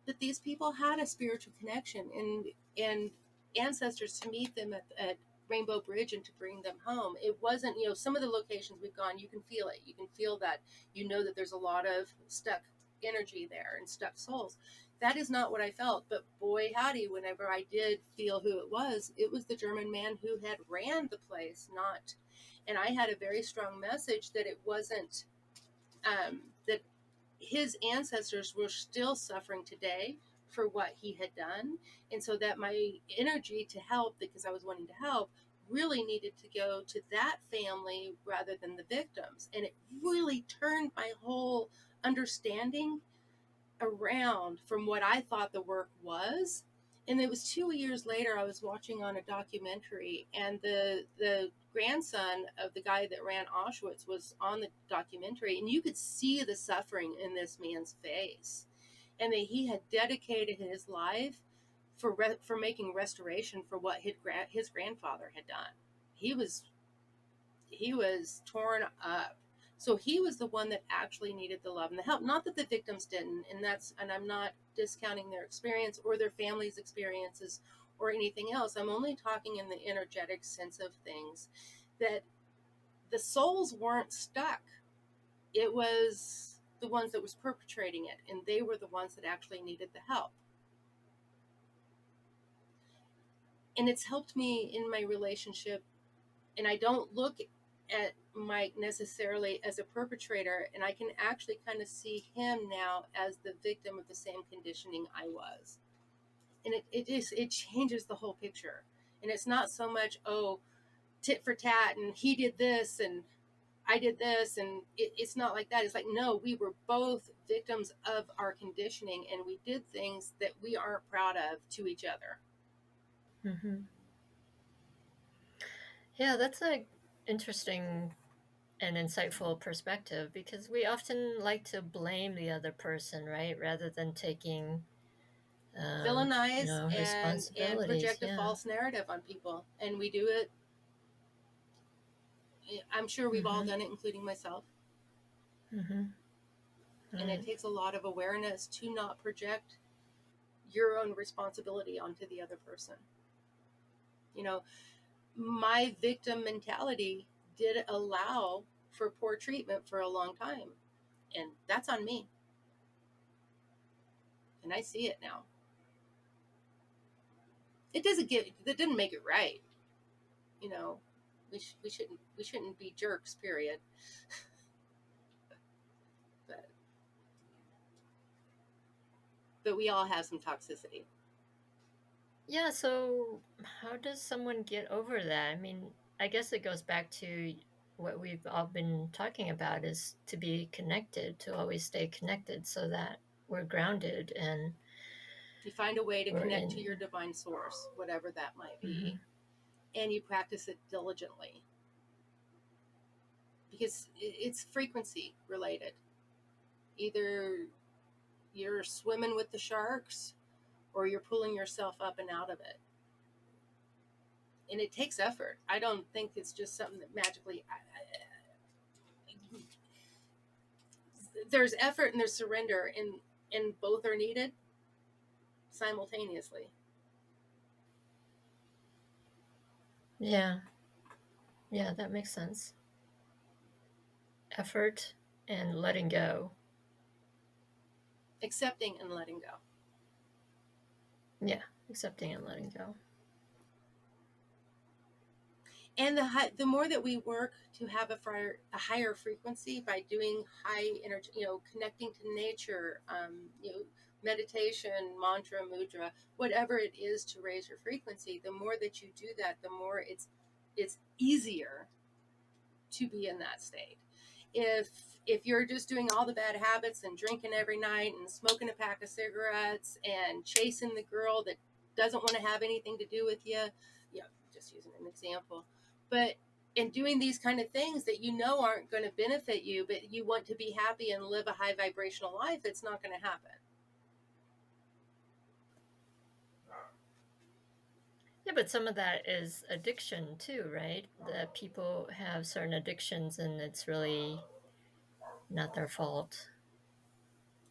That these people had a spiritual connection and ancestors to meet them at Rainbow Bridge and to bring them home. It wasn't, you know, some of the locations we've gone, you can feel it. You can feel that, you know, that there's a lot of stuck energy there and stuck souls. That is not what I felt. But boy, howdy, whenever I did feel who it was the German man who had ran the place, not. And I had a very strong message that it wasn't, that his ancestors were still suffering today for what he had done. And so that my energy to help, because I was wanting to help, really needed to go to that family rather than the victims. And it really turned my whole understanding around from what I thought the work was. And it was 2 years later, I was watching on a documentary, and the grandson of the guy that ran Auschwitz was on the documentary, and you could see the suffering in this man's face, and that he had dedicated his life for making restoration for what his grandfather had done. He was he was torn up. So he was the one that actually needed the love and the help. Not that the victims didn't, and I'm not discounting their experience or their families' experiences or anything else. I'm only talking in the energetic sense of things, that the souls weren't stuck. It was the ones that was perpetrating it, and they were the ones that actually needed the help. And it's helped me in my relationship, and I don't look at Mike necessarily as a perpetrator, and I can actually kind of see him now as the victim of the same conditioning I was. And it changes the whole picture. And it's not so much, oh, tit for tat, and he did this and I did this, and it's not like that. It's like, no, we were both victims of our conditioning, and we did things that we aren't proud of to each other. Hmm. Yeah, that's a interesting and insightful perspective because we often like to blame the other person, right, rather than taking, Villainize and responsibilities. project a Yeah. false narrative on people, and we do it. I'm sure we've all Hmm. done it, including myself. Hmm. And it Right. takes a lot of awareness to not project your own responsibility onto the other person. You know, my victim mentality did allow for poor treatment for a long time, and that's on me. And I see it now. That didn't make it right. You know, we shouldn't be jerks. Period. But we all have some toxicity. Yeah, so how does someone get over that? I mean, I guess it goes back to what we've all been talking about is to be connected, to always stay connected so that we're grounded and You find a way to we're connect to your in. divine source, whatever that might be, Hmm. and you practice it diligently because it's frequency related. Either you're swimming with the sharks or you're pulling yourself up and out of it. And it takes effort. I don't think it's just something that magically. There's effort and there's surrender, and both are needed simultaneously. Yeah, yeah, that makes sense. Effort and letting go. Accepting and letting go. Yeah, accepting and letting go. And the more that we work to have a higher frequency by doing high energy, connecting to nature, meditation, mantra, mudra, whatever it is to raise your frequency, the more that you do that, the more it's easier to be in that state. if if you're just doing all the bad habits and drinking every night and smoking a pack of cigarettes and chasing the girl that doesn't want to have anything to do with you, just using an example, but in doing these kind of things that aren't going to benefit you, but you want to be happy and live a high vibrational life, it's not going to happen. Yeah, but some of that is addiction too, right? That people have certain addictions and it's really not their fault.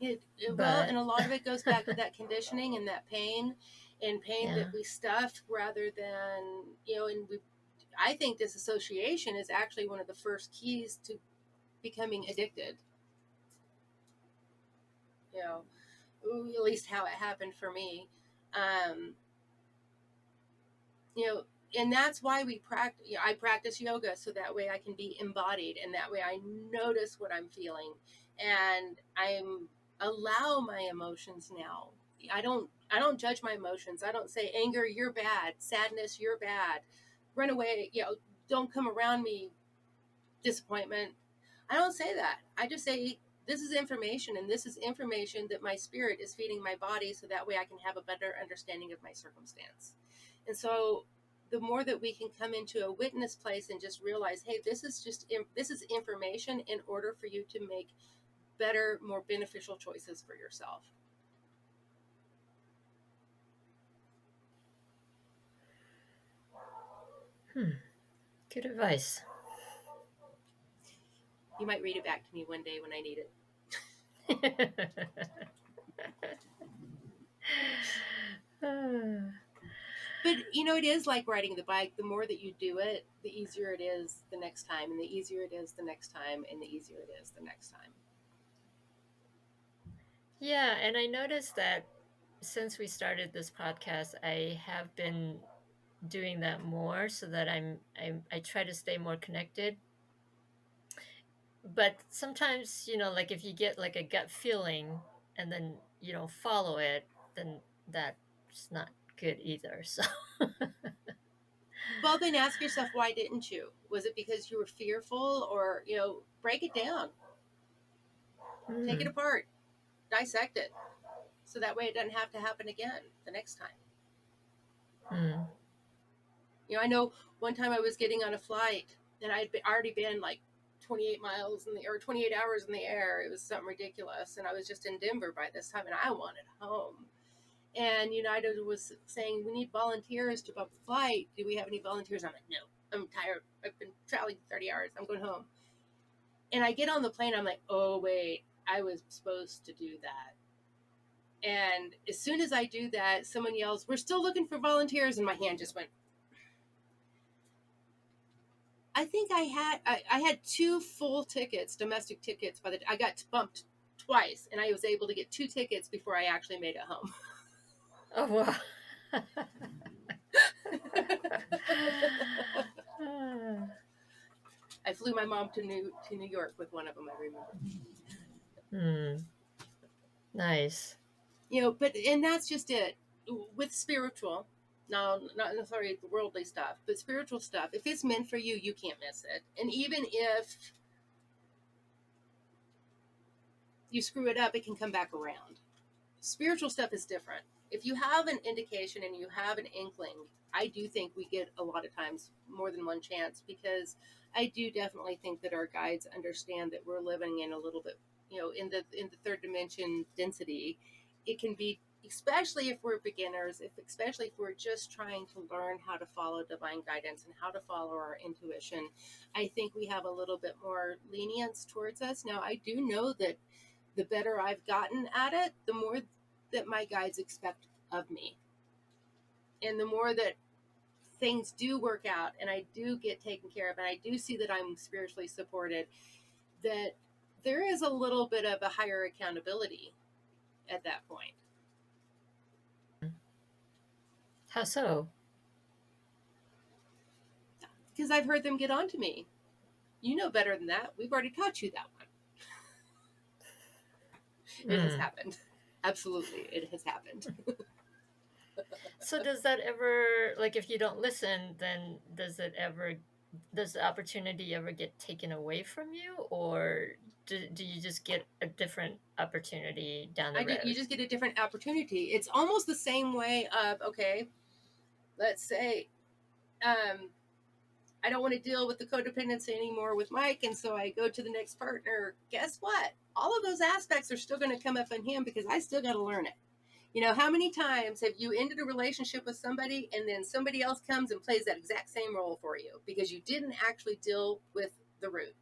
Well, But and a lot of it goes back to that conditioning and that pain, and pain yeah. that we stuff rather than, and we I think disassociation is actually one of the first keys to becoming addicted. You know, at least how it happened for me. Um, you know, and that's why we practice. I practice yoga so that way I can be embodied, and that way I notice what I'm feeling, and I'm allow my emotions now. I don't judge my emotions. I don't say anger, you're bad, sadness, you're bad, run away. Don't come around me, disappointment. I don't say that. I just say this is information, and this is information that my spirit is feeding my body so that way I can have a better understanding of my circumstance. And so the more that we can come into a witness place and just realize, hey, this is information in order for you to make better, more beneficial choices for yourself. Hmm. Good advice. You might read it back to me one day when I need it. But it is like riding the bike. The more that you do it, the easier it is the next time, and the easier it is the next time, and the easier it is the next time. Yeah, and I noticed that since we started this podcast, I have been doing that more so that I try to stay more connected but sometimes, like if you get like a gut feeling and then you don't follow it, then that's not good either. So, Well, then ask yourself, why didn't you? Was it because you were fearful, or, break it down, take it mm, apart, dissect it, so that way it doesn't have to happen again the next time. mm, I know one time I was getting on a flight and I'd already been like 28 miles in the or 28 hours in the air. It was something ridiculous, and I was just in Denver by this time, and I wanted home. And United was saying, we need volunteers to bump the flight. Do we have any volunteers? I'm like, no, I'm tired. I've been traveling 30 hours. I'm going home. And I get on the plane. I'm like, oh, wait, I was supposed to do that. And as soon as I do that, someone yells, we're still looking for volunteers. And my hand just went. I think I had two full tickets, domestic tickets. I got bumped twice, and I was able to get two tickets before I actually made it home. oh wow. I flew my mom to New York with one of them. I remember. Nice. But and that's just it with spiritual. No, not necessarily the worldly stuff, but spiritual stuff. If it's meant for you, you can't miss it. And even if you screw it up, it can come back around. Spiritual stuff is different. If you have an indication and you have an inkling, I do think we get a lot of times more than one chance, because I do definitely think that our guides understand that we're living in a little bit, in the third dimension density. It can be, especially if we're beginners, especially if we're just trying to learn how to follow divine guidance and how to follow our intuition. I think we have a little bit more lenience towards us. Now, I do know that the better I've gotten at it, the more that my guides expect of me. And the more that things do work out and I do get taken care of and I do see that I'm spiritually supported, that there is a little bit of a higher accountability at that point. How so? Because I've heard them get on to me. You know better than that. We've already taught you that one. It has Mm. happened. Absolutely, it has happened. So does that ever, like if you don't listen, then does the opportunity ever get taken away from you, or do you just get a different opportunity down the You road? just get a different opportunity. It's almost the same way of, okay, let's say I don't want to deal with the codependency anymore with Mike, and so I go to the next partner. Guess what? All of those aspects are still going to come up in him because I still got to learn it. How many times have you ended a relationship with somebody and then somebody else comes and plays that exact same role for you because you didn't actually deal with the root?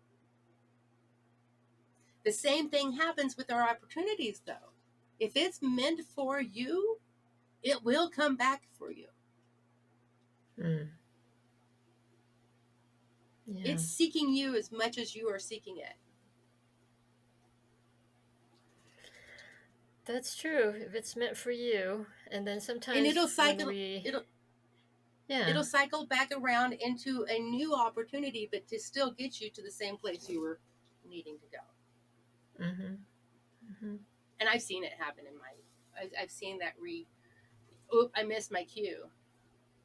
The same thing happens with our opportunities, though. If it's meant for you, it will come back for you. Mm. Yeah, It's seeking you as much as you are seeking it. that's true. If it's meant for you, and then And sometimes it'll when cycle we, it'll yeah, it'll cycle back around into a new opportunity, but to still get you to the same place you were needing to go. mm-hmm, mm-hmm, And I've seen it happen in my, I've seen that oh, I missed my cue,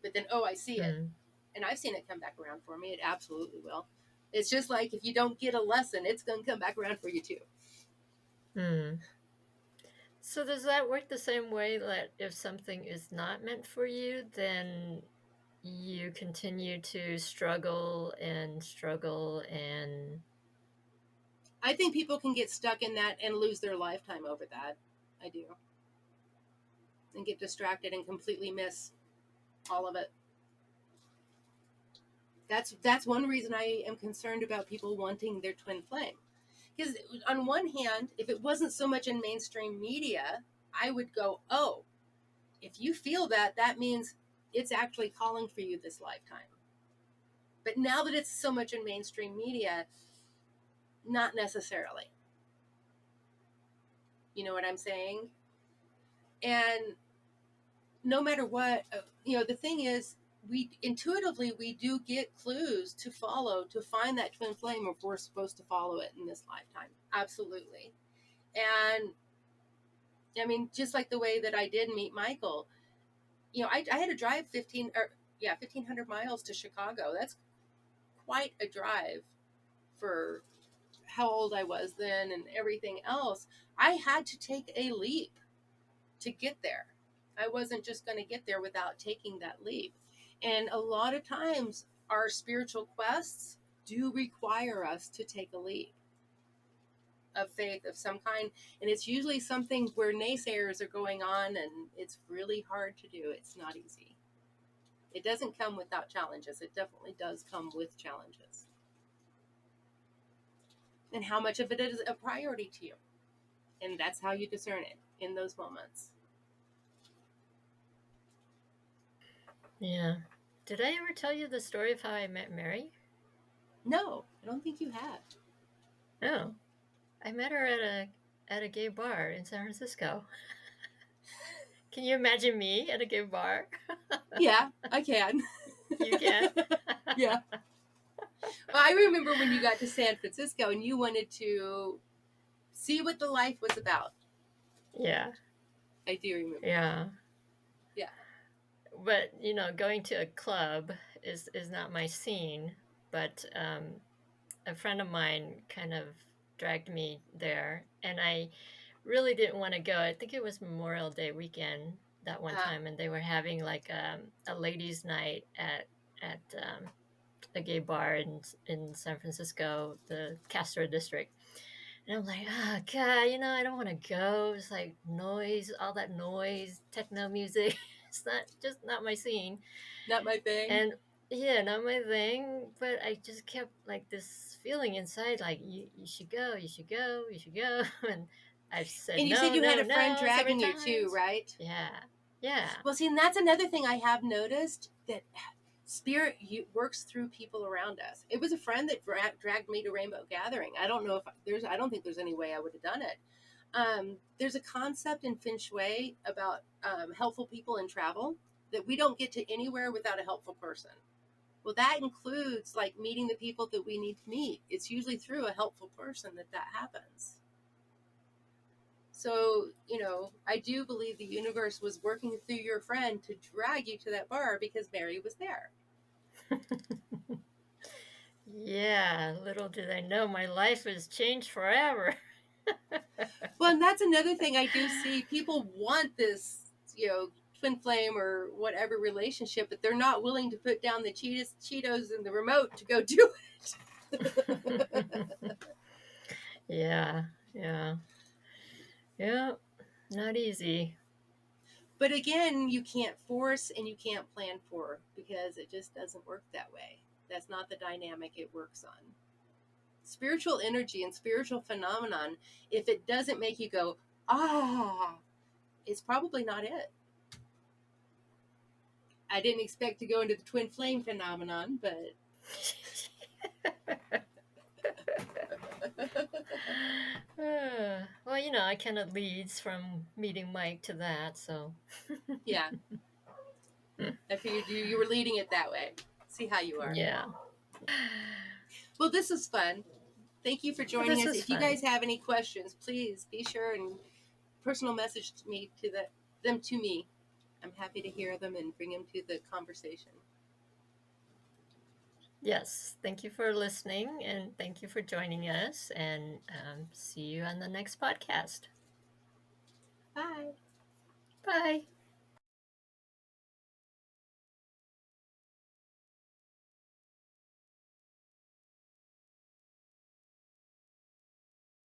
but then, oh, I see it. mm, And I've seen it come back around for me. It absolutely will. It's just like if you don't get a lesson, it's going to come back around for you too. mm. So does that work the same way that if something is not meant for you, then you continue to struggle and I think people can get stuck in that and lose their lifetime over that. I do. And get distracted and completely miss all of it. That's one reason I am concerned about people wanting their twin flame. Because on one hand, if it wasn't so much in mainstream media, I would go, oh, if you feel that, that means it's actually calling for you this lifetime. But now that it's so much in mainstream media, not necessarily. You know what I'm saying? And no matter what, the thing is, we intuitively we do get clues to follow to find that twin flame if we're supposed to follow it in this lifetime. Absolutely. And I mean, just like the way that I did meet Michael, I had to drive 1,500 miles to Chicago. That's quite a drive for how old I was then and everything else. I had to take a leap to get there. I wasn't just going to get there without taking that leap. And a lot of times, our spiritual quests do require us to take a leap of faith of some kind. And it's usually something where naysayers are going on, and it's really hard to do. It's not easy. It doesn't come without challenges. It definitely does come with challenges. And how much of it is a priority to you. And that's how you discern it in those moments. Yeah. Did I ever tell you the story of how I met Mary? No, I don't think you have. No. I met her at a gay bar in San Francisco. Can you imagine me at a gay bar? Yeah, I can. You can? Yeah. Well, I remember when you got to San Francisco and you wanted to see what the life was about. Yeah. I do remember. Yeah. Yeah. But going to a club is not my scene. But a friend of mine kind of dragged me there, and I really didn't want to go. I think it was Memorial Day weekend that one time, and they were having like a ladies' night at a gay bar in San Francisco, the Castro district. And I'm like, oh God, I don't want to go. It's like noise, all that noise, techno music. It's not my scene. Not my thing. And yeah, not my thing. But I just kept like this feeling inside, like you should go, you should go, you should go. And I've said And you said no, you had no, a friend no several dragging you times. too, right? Yeah, yeah. Well, see, and that's another thing I have noticed, that spirit works through people around us. It was a friend that dragged me to Rainbow Gathering. I don't know if I don't think there's any way I would have done it. There's a concept in Feng Shui about helpful people in travel, that we don't get to anywhere without a helpful person. Well, that includes like meeting the people that we need to meet. It's usually through a helpful person that happens. So, I do believe the universe was working through your friend to drag you to that bar because Mary was there. Yeah, little did I know my life has changed forever. Well, and that's another thing I do see. People want this, twin flame or whatever relationship, but they're not willing to put down the Cheetos and the remote to go do it. Yeah, yeah, yeah. Not easy. But again, you can't force and you can't plan for, because it just doesn't work that way. That's not the dynamic it works on. Spiritual energy and spiritual phenomenon, if it doesn't make you go, it's probably not it. I didn't expect to go into the twin flame phenomenon, but well, I kind of leads from meeting Mike to that, so. yeah. I figured you were leading it that way. See how you are. Yeah. Well, this is fun. Thank you for joining us. If fun. you guys have any questions, please be sure and personal message them to me. I'm happy to hear them and bring them to the conversation. Yes, thank you for listening, and thank you for joining us, and see you on the next podcast. Bye. Bye.